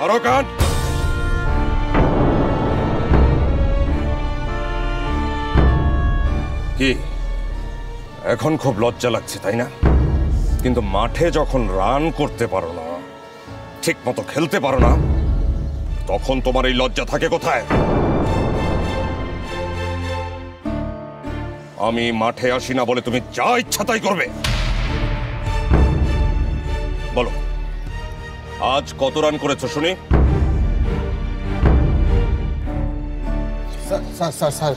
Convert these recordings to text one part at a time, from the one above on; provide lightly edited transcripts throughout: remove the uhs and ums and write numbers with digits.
আরো কান। কি এখন খুব লজ্জা লাগছে তাই না? কিন্তু মাঠে যখন রান করতে পারো না, ঠিক মতো খেলতে পারো না, তখন তোমার এই লজ্জা থাকে কোথায়? আমি মাঠে আসি না বলে তুমি যা ইচ্ছা তাই করবে? বলো, আজ কত রান করেছো শুনি? স্যার স্যার স্যার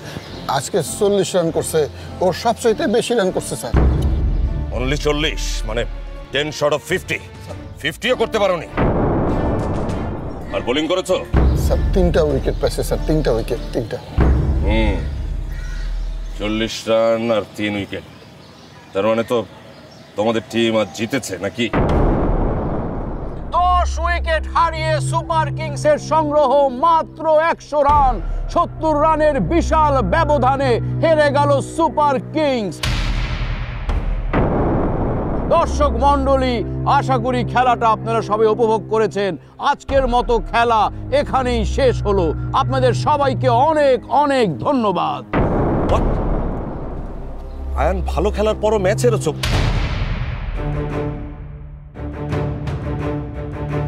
আজকে 40 রান করছে। ওর সবচাইতে বেশি রান করছে স্যার। অনলি 40? মানে 10 শর্ট অফ 50? 50ও করতে পারোনি। আর বোলিং করেছো? স্যার 3টা উইকেট পাইছে স্যার, 3টা উইকেট, 3টা। 40 রান আর 3 উইকেট, তার মানে তো তোমাদের টিম আজ জিতেছে নাকি? 10 উইকেট হারিয়ে সুপার কিংসের সংগ্রহ মাত্র 100 রান। 70 রানের বিশাল ব্যবধানে হেরে গেল সুপার কিংস। দর্শক মণ্ডলী, আশা করি খেলাটা আপনারা সবাই উপভোগ করেছেন। আজকের মতো খেলা এখানেই শেষ হলো। আপনাদের সবাইকে অনেক অনেক ধন্যবাদ। আয়ান ভালো খেলার পরও ম্যাচ হেরেছো।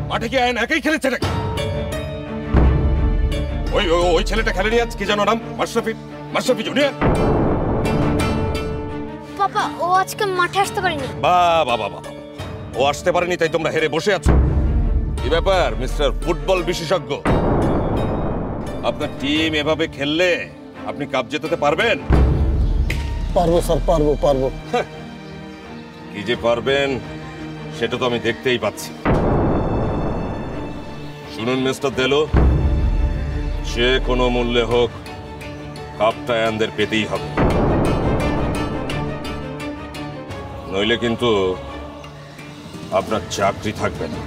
মাঠে কি আয়ান একাই খেলেছে নাকি? ওই ছেলেটা খেলেনি আজ, কি জানো নাম? মাশরাফি জুনিয়র। পাপা, ও আজকে মাঠে আসতে পারেনি। বাবা, ও আসতে পারেনি তাই তোমরা হেরে বসে আছো? কি ব্যাপার মিস্টার ফুটবল বিশেষজ্ঞ? আপনার টিম এভাবে খেললে আপনি কাপ জেতাতে পারবেন? পারবো স্যার, পারবো। কি যে পারবেন সেটা তো আমি দেখতেই পাচ্ছি। শুনুন মিস্টার দেলো, যে কোনো মূল্যে হোক কাপটা আয়ানদের পেতেই হবে, নইলে কিন্তু আপনার চাকরি থাকবে না।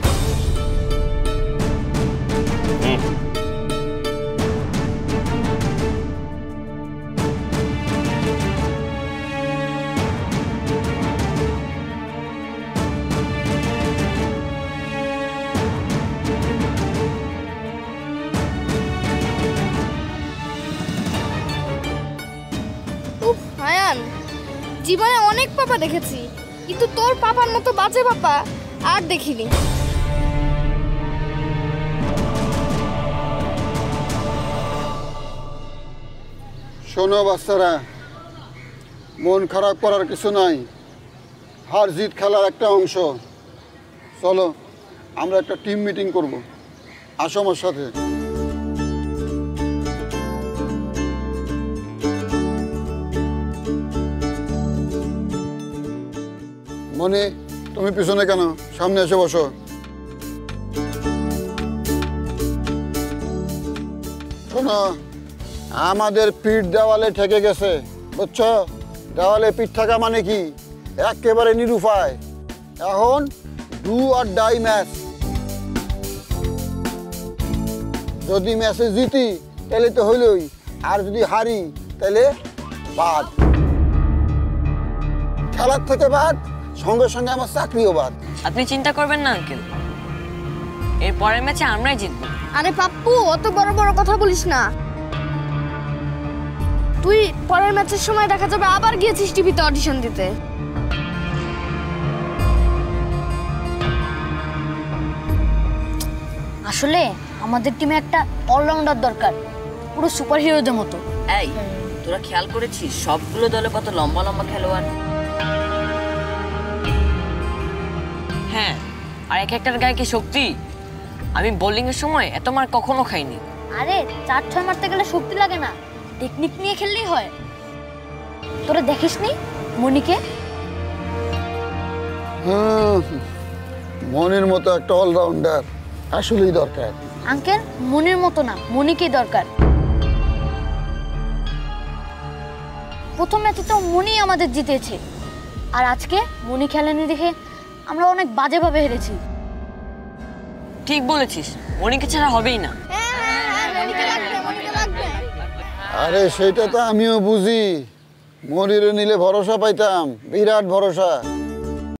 জীবনে অনেক পাপা দেখেছি, কিন্তু তোর পাপার মতো বাজে পাপা আর দেখিনি। শোনো বাচ্চারা, মন খারাপ করার কিছু নাই। হার জিত খেলার একটা অংশ। চলো আমরা একটা টিম মিটিং করব, আসো আমার সাথে। মনে, তুমি পিছনে কেন? সামনে এসে বসো। শোনো, আমাদের পিঠ দেওয়ালে ঠেকে গেছে, বুঝছো? দেওয়ালে পিঠ থাকা মানে কি? একেবারে নিরুপায়। এখন ডু অর ডাই ম্যাচ। যদি ম্যাচে জিতি তাহলে তো হইলই, আর যদি হারি তাহলে বাদ। খেলার থেকে বাদ, সঙ্গে সঙ্গে আমার চাকরিও বাদ। আপনি চিন্তা করবেন না আঙ্কেল, এর পরের ম্যাচে আমরাই জিতবো। আরে পাপ্পু, অত বড় বড় কথা বলিস না। তুই পরের ম্যাচের সময় দেখা যাবে আবার গিয়েছিস টিভিতে অডিশন দিতে। আসলে আমাদের টিমে একটা অলরাউন্ডার দরকার, পুরো সুপার হিরোদের মতো। এই, তোরা খেয়াল করেছিস সবগুলো দলে কত লম্বা লম্বা খেলোয়াড়? হ্যাঁ, আর এক একটার গায়ে কি শক্তি! আমি বোলিং এর সময় এত মার কখনো খাইনি। আরে 4-6 মারতে গেলে শক্তি লাগে না, টেকনিক নিয়ে খেললেই হয়। তোরা দেখিসনি মনিকে? মনের মতো একটা অলরাউন্ডার আসলেই দরকার। আঙ্কেল, মনির মতো না, মনিকেই দরকার। প্রথম ম্যাচে তো মনি আমাদের জিতেছে, আর আজকে মনি খেলেনি দেখে আমরা অনেক বাজেভাবে হেরেছি। ঠিক বলেছিস, মনিকে ছাড়া হবেই না। আরে সেটা তো আমিও বুঝি, মনিরে নিলে ভরসা পাইতাম, বিরাট ভরসা।